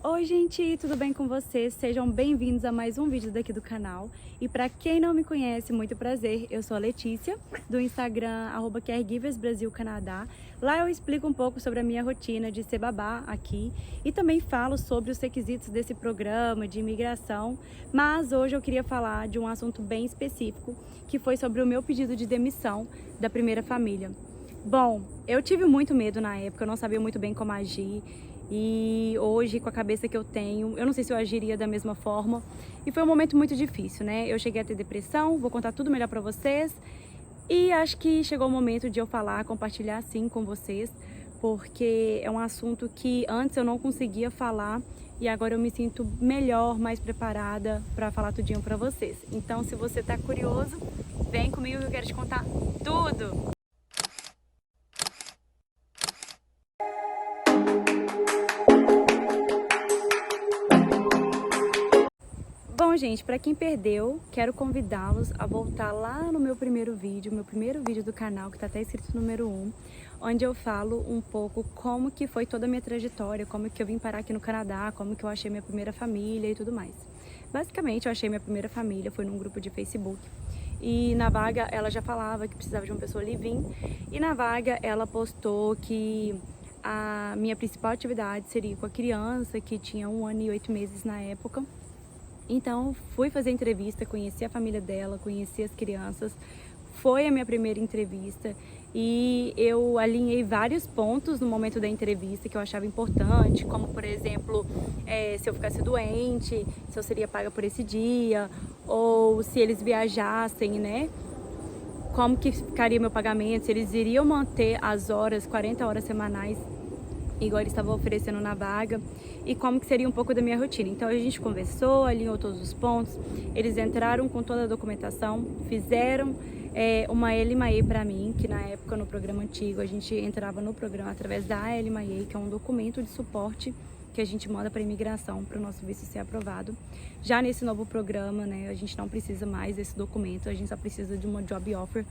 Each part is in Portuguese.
Oi gente, tudo bem com vocês? Sejam bem-vindos a mais um vídeo daqui do canal. E para quem não me conhece, muito prazer, eu sou a Letícia, do Instagram @caregiversbrasilcanadá. Lá eu explico um pouco sobre a minha rotina de ser babá aqui e também falo sobre os requisitos desse programa de imigração. Mas hoje eu queria falar de um assunto bem específico, que foi sobre o meu pedido de demissão da primeira família. Bom, eu tive muito medo na época, eu não sabia muito bem como agir. E hoje, com a cabeça que eu tenho, eu não sei se eu agiria da mesma forma. E foi um momento muito difícil, né? Eu cheguei a ter depressão, vou contar tudo melhor pra vocês. E acho que chegou o momento de eu falar, compartilhar sim com vocês, porque é um assunto que antes eu não conseguia falar e agora eu me sinto melhor, mais preparada para falar tudinho pra vocês. Então, se você tá curioso, vem comigo que eu quero te contar tudo! Bom, gente, para quem perdeu, quero convidá-los a voltar lá no meu primeiro vídeo do canal, que tá até escrito número 1, onde eu falo um pouco como que foi toda a minha trajetória, como que eu vim parar aqui no Canadá, como que eu achei minha primeira família e tudo mais. Basicamente, eu achei minha primeira família, foi num grupo de Facebook, e na vaga ela já falava que precisava de uma pessoa live-in, e na vaga ela postou que a minha principal atividade seria com a criança, que tinha 1 ano e 8 meses na época. Então, fui fazer entrevista, conheci a família dela, conheci as crianças. Foi a minha primeira entrevista e eu alinhei vários pontos no momento da entrevista que eu achava importante, como, por exemplo, se eu ficasse doente, se eu seria paga por esse dia, ou se eles viajassem, né? Como que ficaria meu pagamento, se eles iriam manter as horas, 40 horas semanais, igual eles estavam oferecendo na vaga, e como que seria um pouco da minha rotina. Então a gente conversou, alinhou todos os pontos, eles entraram com toda a documentação, fizeram uma LMIA para mim, que na época no programa antigo a gente entrava no programa através da LMIA, que é um documento de suporte que a gente manda para a imigração, para o nosso visto ser aprovado. Já nesse novo programa, né, a gente não precisa mais desse documento, a gente só precisa de uma job offer,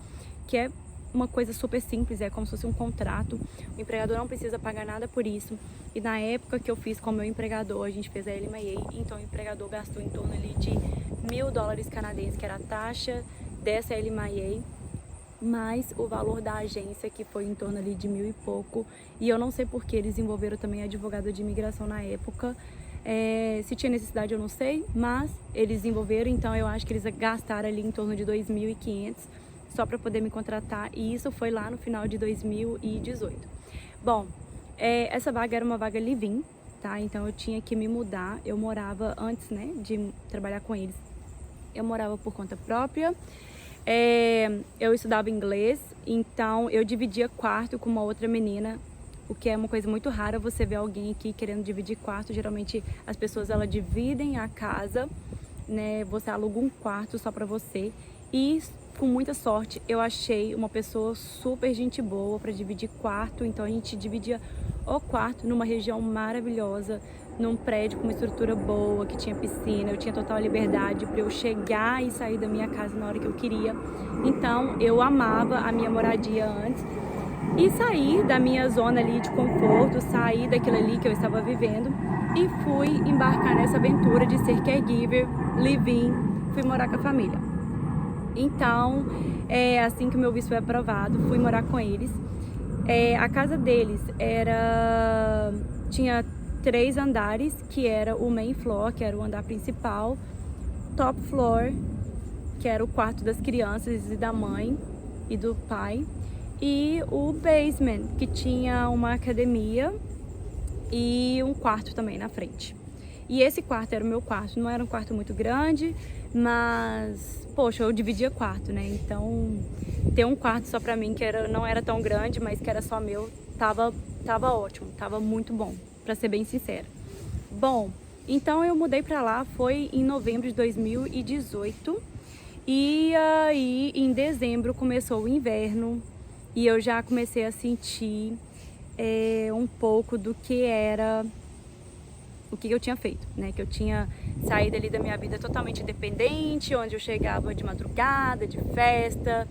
que é uma coisa super simples, é como se fosse um contrato, o empregador não precisa pagar nada por isso. E na época que eu fiz com o meu empregador, a gente fez a LMIA, então o empregador gastou em torno ali de $1.000 canadenses, que era a taxa dessa LMIA, mais o valor da agência, que foi em torno ali de 1.000 e pouco. E eu não sei porque eles envolveram também advogado de imigração na época. Se tinha necessidade eu não sei, mas eles envolveram, então eu acho que eles gastaram ali em torno de 2.500 só para poder me contratar, e isso foi lá no final de 2018. Bom, essa vaga era uma vaga live-in, tá? Então eu tinha que me mudar, eu morava antes, né, de trabalhar com eles, eu morava por conta própria, eu estudava inglês, então eu dividia quarto com uma outra menina, o que é uma coisa muito rara você ver alguém aqui querendo dividir quarto. Geralmente as pessoas elas dividem a casa, né? Você aluga um quarto só pra você, e com muita sorte eu achei uma pessoa super gente boa para dividir quarto. Então a gente dividia o quarto numa região maravilhosa, num prédio com uma estrutura boa, que tinha piscina, eu tinha total liberdade para eu chegar e sair da minha casa na hora que eu queria. Então eu amava a minha moradia antes e saí da minha zona ali de conforto, saí daquilo ali que eu estava vivendo e fui embarcar nessa aventura de ser caregiver, live-in, fui morar com a família. Então, assim que o meu visto foi aprovado, fui morar com eles. A casa deles tinha 3 andares, que era o main floor, que era o andar principal, top floor, que era o quarto das crianças e da mãe e do pai, e o basement, que tinha uma academia e um quarto também na frente. E esse quarto era o meu quarto, não era um quarto muito grande, mas, poxa, eu dividia quarto, né? Então, ter um quarto só pra mim, que não era tão grande, mas que era só meu, tava ótimo, tava muito bom, pra ser bem sincera. Bom, então eu mudei pra lá, foi em novembro de 2018, e aí em dezembro começou o inverno, e eu já comecei a sentir um pouco do que era o que eu tinha feito, né? Que eu tinha saído ali da minha vida totalmente independente, onde eu chegava de madrugada, de festa,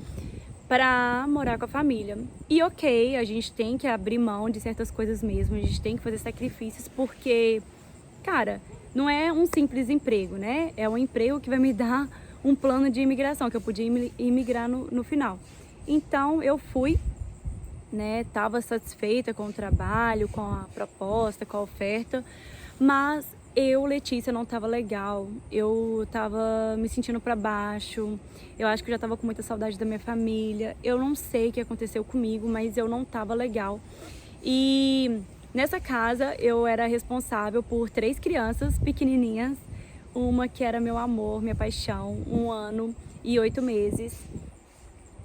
para morar com a família. E ok, a gente tem que abrir mão de certas coisas mesmo, a gente tem que fazer sacrifícios, porque cara, não é um simples emprego, né? É um emprego que vai me dar um plano de imigração, que eu podia imigrar no final. Então eu fui, né? Tava satisfeita com o trabalho, com a proposta, com a oferta, mas eu, Letícia, não tava legal. Eu tava me sentindo pra baixo. Eu acho que eu já tava com muita saudade da minha família. Eu não sei o que aconteceu comigo, mas eu não tava legal. E nessa casa eu era responsável por 3 crianças pequenininhas. Uma que era meu amor, minha paixão, 1 ano e 8 meses.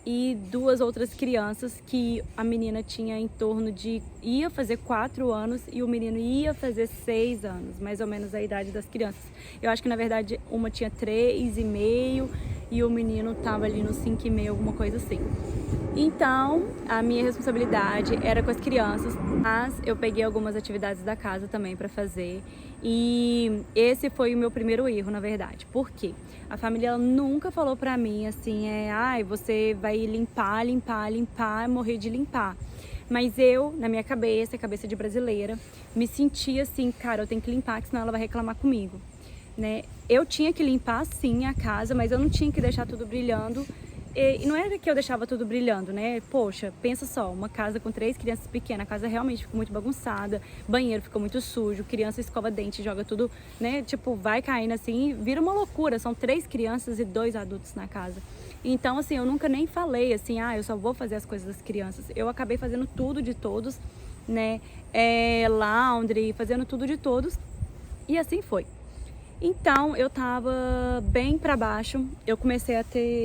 E 2 outras crianças que a menina tinha em torno de... ia fazer 4 anos e o menino ia fazer 6 anos, mais ou menos a idade das crianças. Eu acho que na verdade uma tinha 3,5 e o menino tava ali no 5,5, alguma coisa assim. Então, a minha responsabilidade era com as crianças, mas eu peguei algumas atividades da casa também para fazer. E esse foi o meu primeiro erro, na verdade. Por quê? A família ela nunca falou pra mim assim, ai, você vai limpar, limpar, limpar, morrer de limpar. Mas eu, na minha cabeça, cabeça de brasileira, me sentia assim, cara, eu tenho que limpar, que senão ela vai reclamar comigo, né? Eu tinha que limpar sim a casa, mas eu não tinha que deixar tudo brilhando. E não era que eu deixava tudo brilhando, né? Poxa, pensa só, uma casa com 3 crianças pequenas, a casa realmente ficou muito bagunçada, banheiro ficou muito sujo, criança escova dente, joga tudo, né? Tipo, vai caindo assim, vira uma loucura. São 3 crianças e 2 adultos na casa. Então, assim, eu nunca nem falei assim, eu só vou fazer as coisas das crianças. Eu acabei fazendo tudo de todos, né? Laundry, fazendo tudo de todos. E assim foi. Então, eu tava bem pra baixo, eu comecei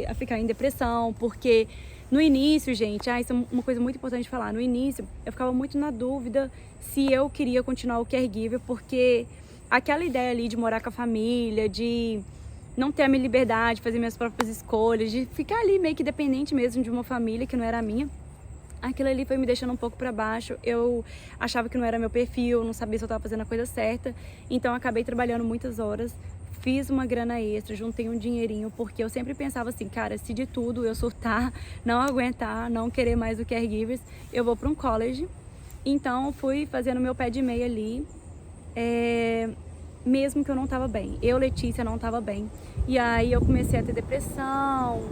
a ficar em depressão, porque no início, gente, isso é uma coisa muito importante de falar, no início eu ficava muito na dúvida se eu queria continuar o caregiver, porque aquela ideia ali de morar com a família, de não ter a minha liberdade, fazer minhas próprias escolhas, de ficar ali meio que dependente mesmo de uma família que não era a minha, aquilo ali foi me deixando um pouco pra baixo. Eu achava que não era meu perfil, não sabia se eu tava fazendo a coisa certa. Então eu acabei trabalhando muitas horas, fiz uma grana extra, juntei um dinheirinho, porque eu sempre pensava assim, cara, se de tudo eu surtar, não aguentar, não querer mais o caregivers, eu vou pra um college. Então fui fazendo meu pé de meia ali, mesmo que eu não tava bem. Eu, Letícia, não tava bem. E aí eu comecei a ter depressão.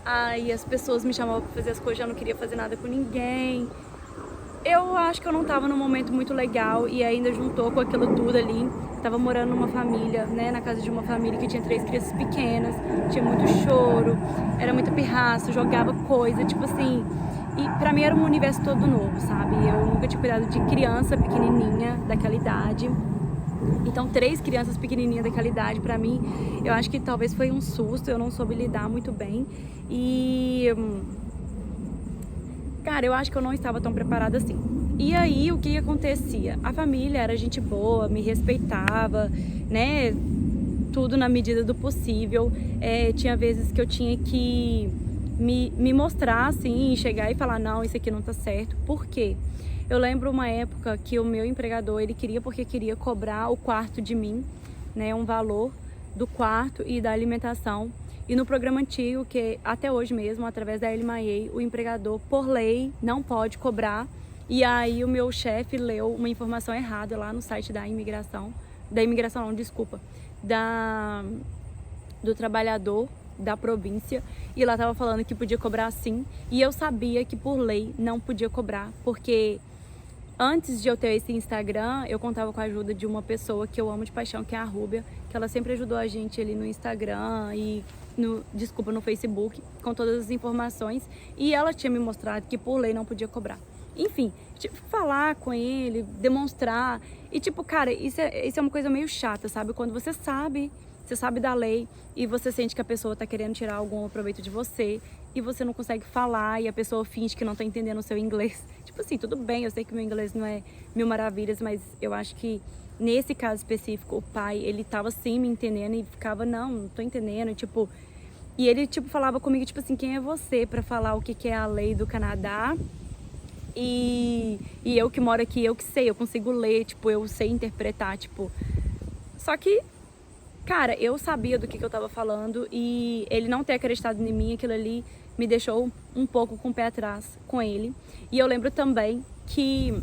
Aí as pessoas me chamavam pra fazer as coisas, já não queria fazer nada com ninguém. Eu acho que eu não tava num momento muito legal e ainda juntou com aquilo tudo ali. Tava morando numa família, né, na casa de uma família que tinha 3 crianças pequenas, tinha muito choro, era muito pirraço, jogava coisa, tipo assim. E pra mim era um universo todo novo, sabe? Eu nunca tinha cuidado de criança pequenininha daquela idade. Então 3 crianças pequenininhas daquela idade, pra mim, eu acho que talvez foi um susto, eu não soube lidar muito bem. E, cara, eu acho que eu não estava tão preparada assim. E aí, o que acontecia? A família era gente boa, me respeitava, né? Tudo na medida do possível. Tinha vezes que eu tinha que me mostrar, assim, chegar e falar, não, isso aqui não tá certo. Por quê? Eu lembro uma época que o meu empregador, ele queria cobrar o quarto de mim, né, um valor do quarto e da alimentação. E no programa antigo, que até hoje mesmo, através da LMIA, o empregador, por lei, não pode cobrar. E aí o meu chefe leu uma informação errada lá no site da imigração, do trabalhador da província, e lá tava falando que podia cobrar sim, e eu sabia que por lei não podia cobrar, porque antes de eu ter esse Instagram, eu contava com a ajuda de uma pessoa que eu amo de paixão, que é a Rúbia, que ela sempre ajudou a gente ali no Instagram e no Facebook, com todas as informações, e ela tinha me mostrado que por lei não podia cobrar. Enfim, tipo, falar com ele, demonstrar, e tipo, cara, isso é uma coisa meio chata, sabe? Quando você sabe da lei e você sente que a pessoa tá querendo tirar algum proveito de você e você não consegue falar e a pessoa finge que não tá entendendo o seu inglês. Tipo assim, tudo bem, eu sei que meu inglês não é mil maravilhas, mas eu acho que nesse caso específico, o pai, ele tava sim me entendendo e ficava, não tô entendendo, tipo... E ele, tipo, falava comigo, tipo assim, quem é você pra falar o que é a lei do Canadá? E eu que moro aqui, eu que sei, eu consigo ler, tipo, eu sei interpretar, tipo... Só que, cara, eu sabia do que eu tava falando e ele não ter acreditado em mim, aquilo ali me deixou um pouco com o pé atrás com ele. E eu lembro também que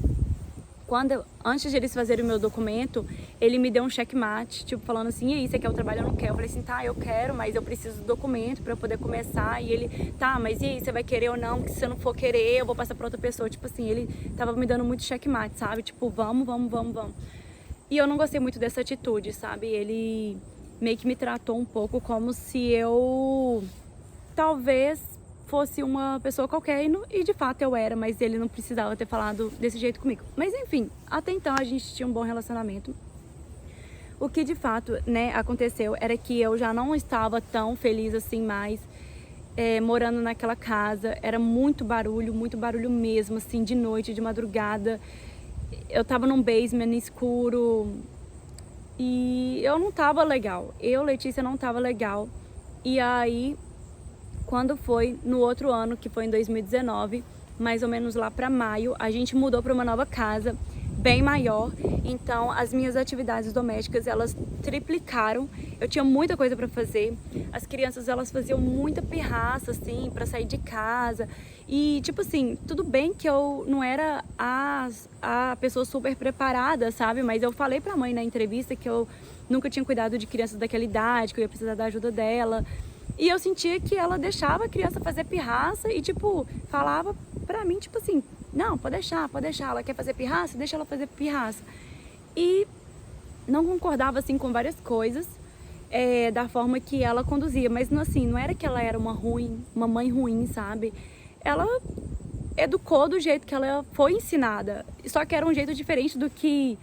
Antes de eles fazerem o meu documento, ele me deu um checkmate, tipo, falando assim, e aí, você quer o trabalho? Eu não quero. Eu falei assim, tá, eu quero, mas eu preciso do documento pra eu poder começar. E ele, tá, mas e aí, você vai querer ou não? Que se você não for querer, eu vou passar pra outra pessoa. Tipo assim, ele tava me dando muito checkmate, sabe? Tipo, vamos. E eu não gostei muito dessa atitude, sabe? Ele meio que me tratou um pouco como se eu talvez fosse uma pessoa qualquer e de fato eu era, mas ele não precisava ter falado desse jeito comigo. Mas enfim, até então a gente tinha um bom relacionamento. O que de fato, né, aconteceu era que eu já não estava tão feliz assim mais morando naquela casa. Era muito barulho mesmo, assim, de noite, de madrugada. Eu tava num basement escuro e eu não tava legal. Letícia, não tava legal. E aí, quando foi no outro ano, que foi em 2019, mais ou menos lá para maio, a gente mudou para uma nova casa, bem maior. Então as minhas atividades domésticas, elas triplicaram. Eu tinha muita coisa para fazer. As crianças, elas faziam muita pirraça assim para sair de casa. E tipo assim, tudo bem que eu não era a pessoa super preparada, sabe? Mas eu falei pra mãe na entrevista que eu nunca tinha cuidado de crianças daquela idade, que eu ia precisar da ajuda dela. E eu sentia que ela deixava a criança fazer pirraça e, tipo, falava pra mim, tipo assim, não, pode deixar, ela quer fazer pirraça, deixa ela fazer pirraça. E não concordava, assim, com várias coisas da forma que ela conduzia, mas, assim, não era que ela era uma mãe ruim, sabe? Ela educou do jeito que ela foi ensinada, só que era um jeito diferente do que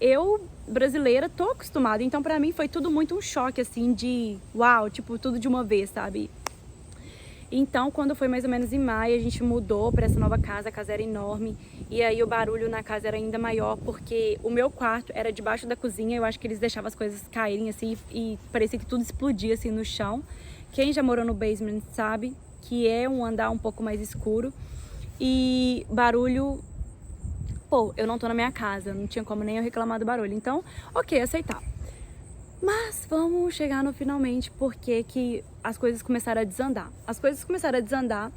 eu, brasileira, tô acostumada. Então pra mim foi tudo muito um choque, assim, de uau, tipo, tudo de uma vez, sabe? Então quando foi mais ou menos em maio, a gente mudou pra essa nova casa, a casa era enorme. E aí o barulho na casa era ainda maior, porque o meu quarto era debaixo da cozinha. Eu acho que eles deixavam as coisas caírem, assim, e parecia que tudo explodia, assim, no chão. Quem já morou no basement sabe que é um andar um pouco mais escuro. E barulho... Pô, eu não tô na minha casa, não tinha como nem eu reclamar do barulho. Então, ok, aceitar. Mas vamos chegar no finalmente porque que as coisas começaram a desandar. As coisas começaram a desandar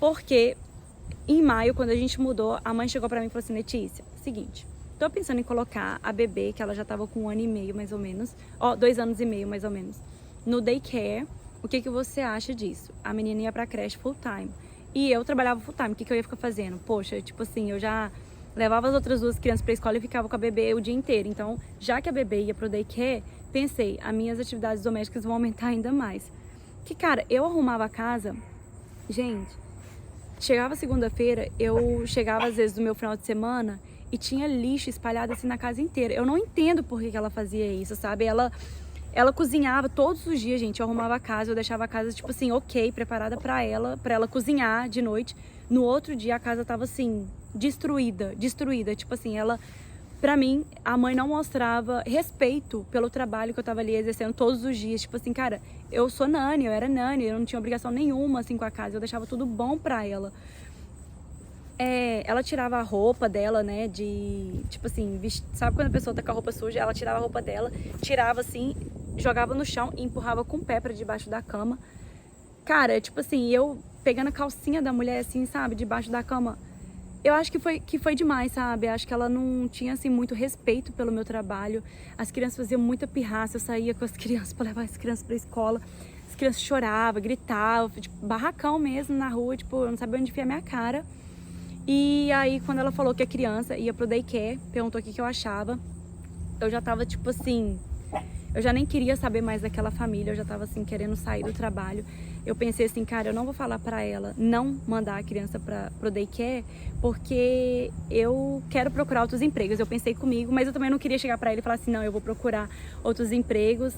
porque em maio, quando a gente mudou, a mãe chegou pra mim e falou assim, Letícia, seguinte, tô pensando em colocar a bebê, que ela já tava com 1 ano e meio mais ou menos, 2 anos e meio mais ou menos, no daycare. O que você acha disso? A menina ia pra creche full time. E eu trabalhava full time, o que eu ia ficar fazendo? Poxa, tipo assim, eu já levava as outras 2 crianças pra escola e ficava com a bebê o dia inteiro. Então, já que a bebê ia pro daycare, pensei, as minhas atividades domésticas vão aumentar ainda mais. Que, cara, eu arrumava a casa, gente, chegava segunda-feira, eu chegava às vezes do meu final de semana e tinha lixo espalhado assim na casa inteira. Eu não entendo por que ela fazia isso, sabe? Ela cozinhava todos os dias, gente. Eu arrumava a casa, eu deixava a casa, tipo assim, ok, preparada pra ela cozinhar de noite. No outro dia a casa tava assim, destruída. Tipo assim, pra mim, a mãe não mostrava respeito pelo trabalho que eu tava ali exercendo todos os dias. Tipo assim, cara, eu sou nani, eu era nani, eu não tinha obrigação nenhuma, assim, com a casa. Eu deixava tudo bom pra ela. Ela tirava a roupa dela, né, tipo assim, sabe quando a pessoa tá com a roupa suja? Ela tirava a roupa dela, tirava assim, jogava no chão e empurrava com o pé pra debaixo da cama. Cara, tipo assim, eu pegando a calcinha da mulher, assim, sabe, debaixo da cama. Eu acho que foi demais, sabe? Acho que ela não tinha, assim, muito respeito pelo meu trabalho. As crianças faziam muita pirraça, eu saía com as crianças pra levar as crianças pra escola. As crianças choravam, gritavam, tipo, barracão mesmo na rua, tipo, eu não sabia onde enfiar minha cara. E aí, quando ela falou que a criança ia pro daycare, perguntou o que eu achava, eu já tava, tipo assim, eu já nem queria saber mais daquela família, eu já tava, assim, querendo sair do trabalho. Eu pensei assim, cara, eu não vou falar pra ela não mandar a criança pro daycare, porque eu quero procurar outros empregos. Eu pensei comigo, mas eu também não queria chegar pra ele e falar assim, não, eu vou procurar outros empregos,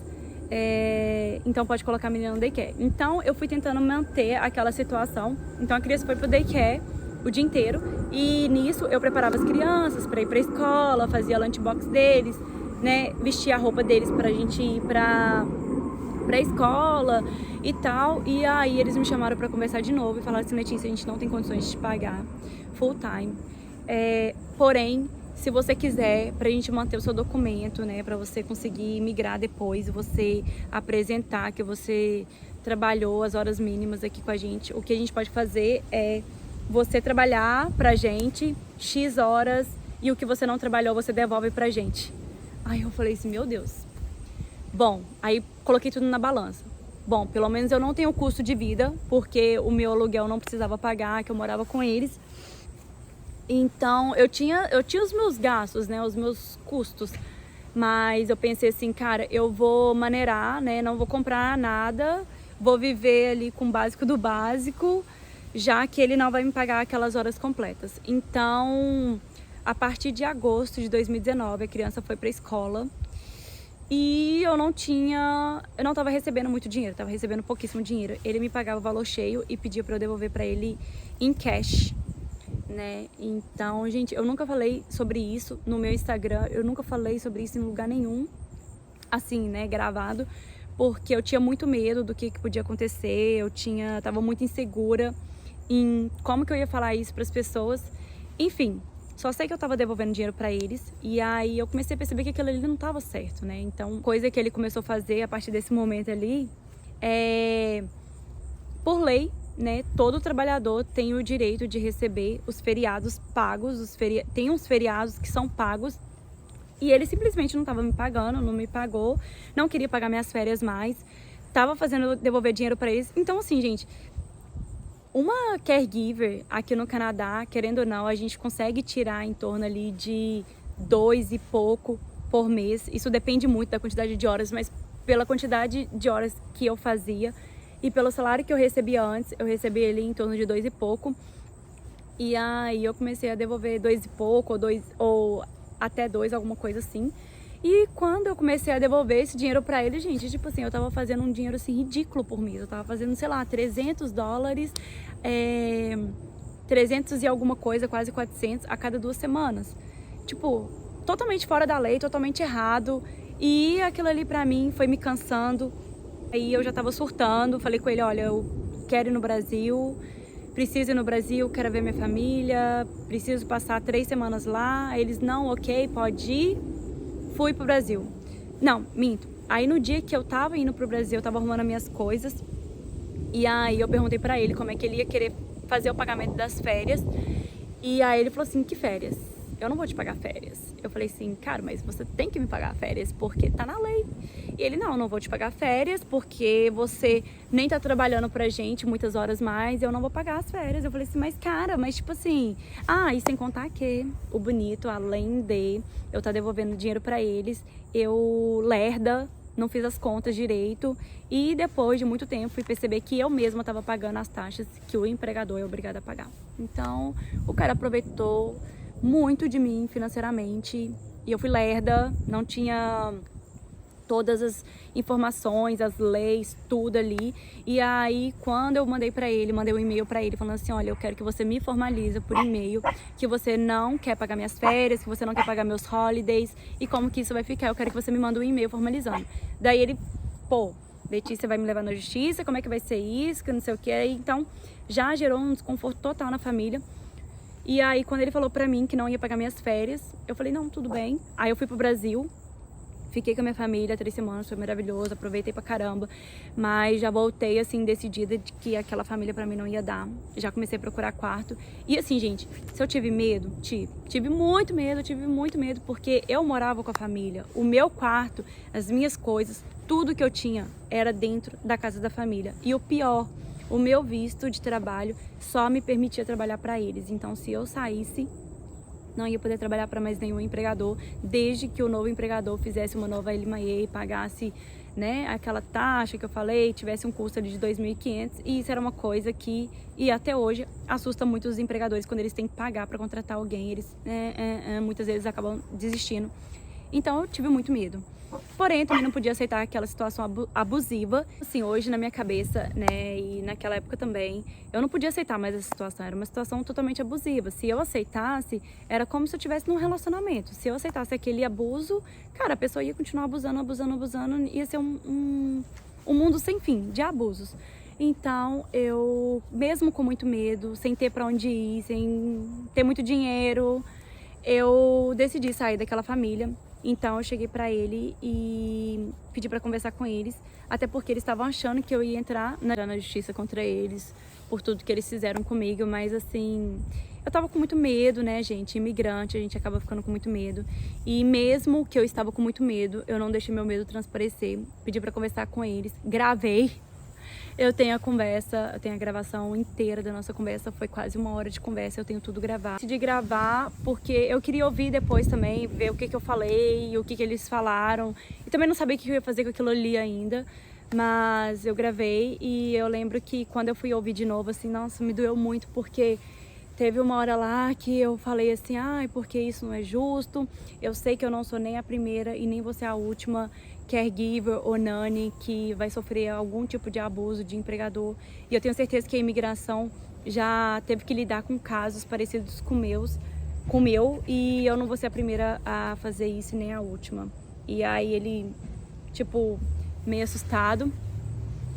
então pode colocar a menina no daycare. Então, eu fui tentando manter aquela situação. Então, a criança foi pro daycare o dia inteiro, e nisso eu preparava as crianças para ir pra escola, fazia lunchbox deles, né, vestia a roupa deles pra gente ir pra escola e tal. E aí eles me chamaram pra conversar de novo e falaram assim, Letícia, a gente não tem condições de te pagar full time, porém, se você quiser, pra gente manter o seu documento, né, pra você conseguir migrar depois, você apresentar que você trabalhou as horas mínimas aqui com a gente, o que a gente pode fazer é você trabalhar pra gente X horas e o que você não trabalhou você devolve pra gente. Aí eu falei assim, meu Deus. Bom, aí coloquei tudo na balança. Bom, pelo menos eu não tenho custo de vida, porque o meu aluguel não precisava pagar, que eu morava com eles. Então, eu tinha os meus gastos, né, os meus custos. Mas eu pensei assim, cara, eu vou maneirar, né, não vou comprar nada, vou viver ali com o básico do básico, já que ele não vai me pagar aquelas horas completas. Então, a partir de agosto de 2019, a criança foi para a escola e eu não estava recebendo muito dinheiro, estava recebendo pouquíssimo dinheiro. Ele me pagava o valor cheio e pedia para eu devolver para ele em cash, né? Então, gente, eu nunca falei sobre isso no meu Instagram, eu nunca falei sobre isso em lugar nenhum, assim, né, gravado, porque eu tinha muito medo do que podia acontecer, tava muito insegura em como que eu ia falar isso para as pessoas. Enfim, só sei que eu tava devolvendo dinheiro para eles e aí eu comecei a perceber que aquilo ali não tava certo, né? Então, coisa que ele começou a fazer a partir desse momento ali é, por lei, né, todo trabalhador tem o direito de receber os feriados pagos, tem uns feriados que são pagos, e ele simplesmente não estava me pagando, não me pagou, não queria pagar minhas férias mais, estava fazendo eu devolver dinheiro para eles. Então, assim, gente, uma caregiver aqui no Canadá, querendo ou não, a gente consegue tirar em torno ali de 2 e pouco por mês. Isso depende muito da quantidade de horas, mas pela quantidade de horas que eu fazia e pelo salário que eu recebia antes, eu recebi ele em torno de 2 e pouco. E aí eu comecei a devolver 2 e pouco, ou até 2, alguma coisa assim. E quando eu comecei a devolver esse dinheiro pra ele, gente, tipo assim, eu tava fazendo um dinheiro assim ridículo por mês. Eu tava fazendo, sei lá, $300, 300 e alguma coisa, quase 400 a cada 2 semanas. Tipo, totalmente fora da lei, totalmente errado. E aquilo ali pra mim foi me cansando. Aí eu já tava surtando, falei com ele, olha, eu quero ir no Brasil, preciso ir no Brasil, quero ver minha família, preciso passar 3 semanas lá. Eles, não, ok, pode ir. Fui pro Brasil. Não, minto. Aí no dia que eu tava indo pro Brasil, eu tava arrumando as minhas coisas. E aí eu perguntei pra ele como é que ele ia querer fazer o pagamento das férias. E aí ele falou assim, que férias? Eu não vou te pagar férias. Eu falei assim, cara, mas você tem que me pagar férias porque tá na lei. E ele, não vou te pagar férias porque você nem tá trabalhando pra gente muitas horas mais, eu não vou pagar as férias. Eu falei assim, mas cara, mas tipo assim, e sem contar que o bonito, além de eu tá devolvendo dinheiro pra eles, eu lerda, não fiz as contas direito e depois de muito tempo fui perceber que eu mesma estava pagando as taxas que o empregador é obrigado a pagar. Então, o cara aproveitou muito de mim financeiramente e eu fui lerda, não tinha todas as informações, as leis, tudo ali. E aí, quando eu mandei um e-mail pra ele falando assim, olha, eu quero que você me formalize por e-mail que você não quer pagar minhas férias, que você não quer pagar meus holidays e como que isso vai ficar, eu quero que você me mande um e-mail formalizando. Daí ele, pô, Letícia vai me levar na justiça, como é que vai ser isso, que não sei o que. Então, já gerou um desconforto total na família. E aí, quando ele falou pra mim que não ia pagar minhas férias, eu falei, não, tudo bem. Aí eu fui pro Brasil, fiquei com a minha família 3 semanas, foi maravilhoso, aproveitei pra caramba. Mas já voltei, assim, decidida de que aquela família pra mim não ia dar. Já comecei a procurar quarto. E assim, gente, se eu tive medo, tive muito medo, porque eu morava com a família. O meu quarto, as minhas coisas, tudo que eu tinha era dentro da casa da família. E o pior, o meu visto de trabalho só me permitia trabalhar para eles. Então, se eu saísse, não ia poder trabalhar para mais nenhum empregador, desde que o novo empregador fizesse uma nova LMIA e pagasse, né, aquela taxa que eu falei, tivesse um custo ali de 2.500. E isso era uma coisa que, e até hoje, assusta muito os empregadores quando eles têm que pagar para contratar alguém. Eles, muitas vezes, acabam desistindo. Então, eu tive muito medo. Porém, eu também não podia aceitar aquela situação abusiva. Assim, hoje na minha cabeça, né, e naquela época também, eu não podia aceitar mais essa situação. Era uma situação totalmente abusiva. Se eu aceitasse, era como se eu estivesse num relacionamento. Se eu aceitasse aquele abuso, cara, a pessoa ia continuar abusando, ia ser um mundo sem fim de abusos. Então, eu, mesmo com muito medo, sem ter pra onde ir, sem ter muito dinheiro, eu decidi sair daquela família. Então eu cheguei pra ele e pedi pra conversar com eles, até porque eles estavam achando que eu ia entrar na justiça contra eles por tudo que eles fizeram comigo, mas assim, eu tava com muito medo, né, gente? Imigrante, a gente acaba ficando com muito medo. E mesmo que eu estava com muito medo, eu não deixei meu medo transparecer. Pedi pra conversar com eles, gravei. Eu tenho a conversa, eu tenho a gravação inteira da nossa conversa, foi quase 1 hora de conversa, eu tenho tudo gravado. Decidi gravar porque eu queria ouvir depois também, ver o que eu falei, o que eles falaram. E também não sabia o que eu ia fazer com aquilo ali ainda. Mas eu gravei e eu lembro que quando eu fui ouvir de novo, assim, nossa, me doeu muito porque teve 1 hora lá que eu falei assim, ai, porque isso não é justo, eu sei que eu não sou nem a primeira e nem vou ser a última caregiver ou nanny que vai sofrer algum tipo de abuso de empregador. E eu tenho certeza que a imigração já teve que lidar com casos parecidos com o meu, e eu não vou ser a primeira a fazer isso nem a última. E aí ele, tipo, meio assustado.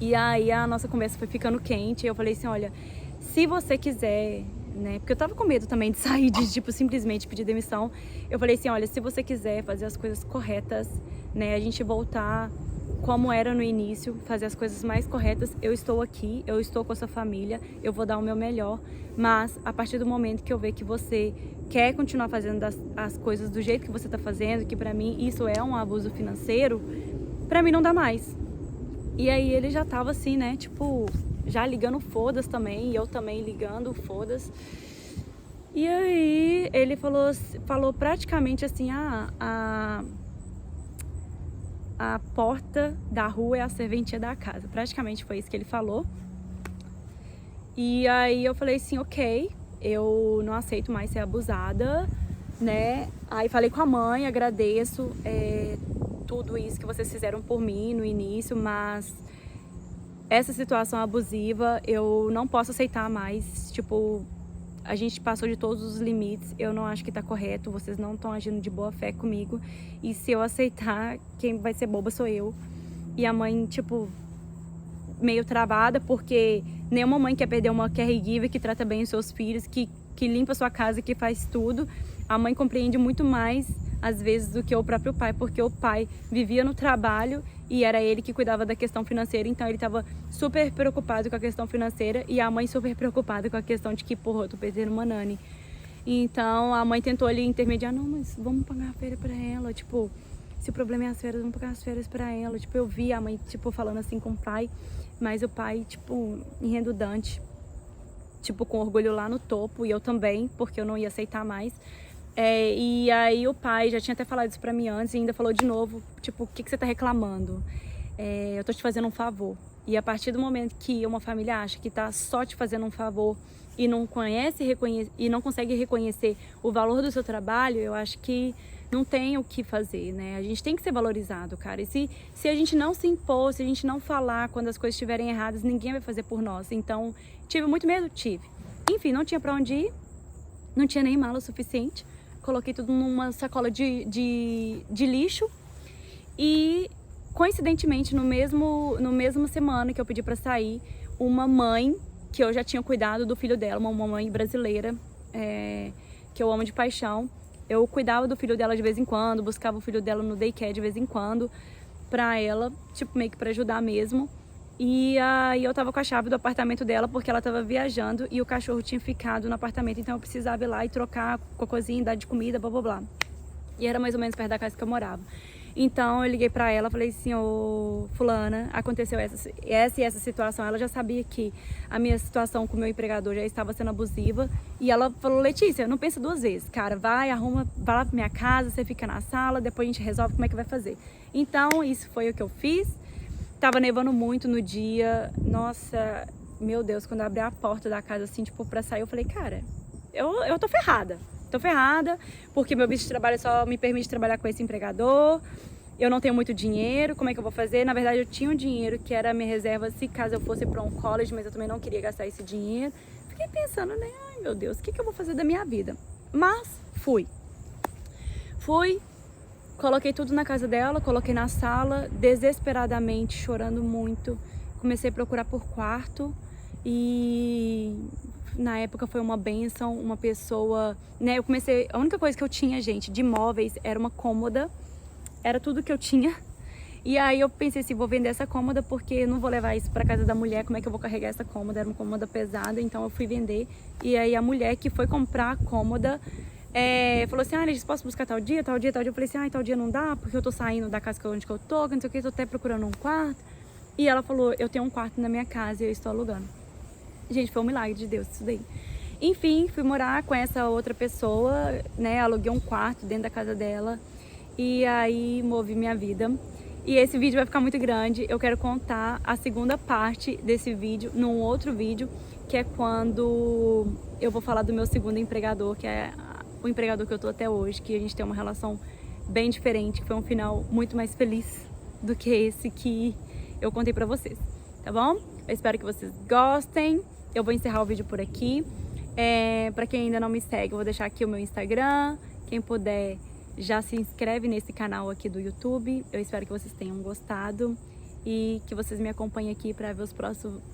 E aí a nossa conversa foi ficando quente. E eu falei assim, olha, se você quiser, né? Porque eu tava com medo também de sair, de tipo, simplesmente pedir demissão. Eu falei assim, olha, se você quiser fazer as coisas corretas, né? A gente voltar como era no início, fazer as coisas mais corretas. Eu estou aqui, eu estou com a sua família, eu vou dar o meu melhor. Mas a partir do momento que eu ver que você quer continuar fazendo as coisas do jeito que você tá fazendo, que pra mim isso é um abuso financeiro, pra mim não dá mais. E aí ele já tava assim, né, tipo, já ligando foda-se também, e eu também ligando foda-se. E aí ele falou praticamente assim, a porta da rua é a serventia da casa. Praticamente foi isso que ele falou. E aí eu falei assim, ok, eu não aceito mais ser abusada, né? Aí falei com a mãe, agradeço tudo isso que vocês fizeram por mim no início, mas essa situação abusiva eu não posso aceitar mais. Tipo, a gente passou de todos os limites, eu não acho que tá correto, vocês não estão agindo de boa fé comigo. E se eu aceitar, quem vai ser boba sou eu. E a mãe, tipo, meio travada, porque nenhuma mãe quer perder uma caregiver que trata bem os seus filhos, que limpa a sua casa, que faz tudo. A mãe compreende muito mais, às vezes, do que o próprio pai, porque o pai vivia no trabalho e era ele que cuidava da questão financeira, então ele estava super preocupado com a questão financeira e a mãe super preocupada com a questão de que, porra, eu tô perdendo uma nanny. Então a mãe tentou ali intermediar, não, mas vamos pagar a férias pra ela, tipo, se o problema é as férias, vamos pagar as férias pra ela. Tipo, eu vi a mãe, tipo, falando assim com o pai, mas o pai, tipo, irredundante, tipo, com orgulho lá no topo, e eu também, porque eu não ia aceitar mais. E aí o pai já tinha até falado isso pra mim antes e ainda falou de novo, tipo, o que você tá reclamando? Eu tô te fazendo um favor. E a partir do momento que uma família acha que tá só te fazendo um favor e não e não consegue reconhecer o valor do seu trabalho, eu acho que não tem o que fazer, né? A gente tem que ser valorizado, cara. E se a gente não se impor, se a gente não falar quando as coisas estiverem erradas, ninguém vai fazer por nós. Então, tive muito medo? Tive. Enfim, não tinha pra onde ir, não tinha nem mala o suficiente. Coloquei tudo numa sacola de lixo e, coincidentemente, no mesma semana que eu pedi pra sair, uma mãe, que eu já tinha cuidado do filho dela, uma mãe brasileira, que eu amo de paixão, eu cuidava do filho dela de vez em quando, buscava o filho dela no daycare de vez em quando, pra ela, tipo, meio que pra ajudar mesmo. E aí eu tava com a chave do apartamento dela porque ela tava viajando e o cachorro tinha ficado no apartamento, então eu precisava ir lá e trocar cocôzinho, dar de comida, blá blá blá. E era mais ou menos perto da casa que eu morava. Então eu liguei pra ela, falei assim, ô fulana, aconteceu essa situação. Ela já sabia que a minha situação com o meu empregador já estava sendo abusiva. E ela falou, Letícia, não pensa 2 vezes, cara, vai lá pra minha casa, você fica na sala, depois a gente resolve como é que vai fazer. Então isso foi o que eu fiz. Tava nevando muito no dia, nossa, meu Deus, quando eu abri a porta da casa, assim, tipo, pra sair, eu falei, cara, eu tô ferrada. Tô ferrada, porque meu visto de trabalho só me permite trabalhar com esse empregador, eu não tenho muito dinheiro, como é que eu vou fazer? Na verdade, eu tinha um dinheiro que era a minha reserva se caso eu fosse pra um college, mas eu também não queria gastar esse dinheiro. Fiquei pensando, né, ai meu Deus, o que eu vou fazer da minha vida? Mas, fui. Coloquei tudo na casa dela, coloquei na sala, desesperadamente, chorando muito. Comecei a procurar por quarto e na época foi uma bênção, uma pessoa, né? A única coisa que eu tinha, gente, de móveis era uma cômoda, era tudo que eu tinha. E aí eu pensei assim, vou vender essa cômoda porque eu não vou levar isso pra casa da mulher, como é que eu vou carregar essa cômoda? Era uma cômoda pesada, então eu fui vender. E aí a mulher que foi comprar a cômoda falou assim, Liz, posso buscar tal dia, tal dia, tal dia? Eu falei assim, tal dia não dá, porque eu tô saindo da casa onde eu tô, não sei o que, tô até procurando um quarto. E ela falou, eu tenho um quarto na minha casa e eu estou alugando. Gente, foi um milagre de Deus isso daí. Enfim, fui morar com essa outra pessoa, né, aluguei um quarto dentro da casa dela e aí movi minha vida. E esse vídeo vai ficar muito grande, eu quero contar a segunda parte desse vídeo num outro vídeo, que é quando eu vou falar do meu segundo empregador, que é o empregador que eu tô até hoje, que a gente tem uma relação bem diferente, que foi um final muito mais feliz do que esse que eu contei pra vocês, tá bom? Eu espero que vocês gostem, eu vou encerrar o vídeo por aqui. Pra quem ainda não me segue, eu vou deixar aqui o meu Instagram, quem puder já se inscreve nesse canal aqui do YouTube. Eu espero que vocês tenham gostado e que vocês me acompanhem aqui para ver os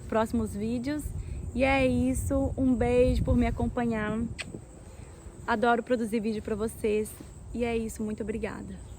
próximos vídeos. E é isso, um beijo por me acompanhar. Adoro produzir vídeo para vocês. E é isso, muito obrigada.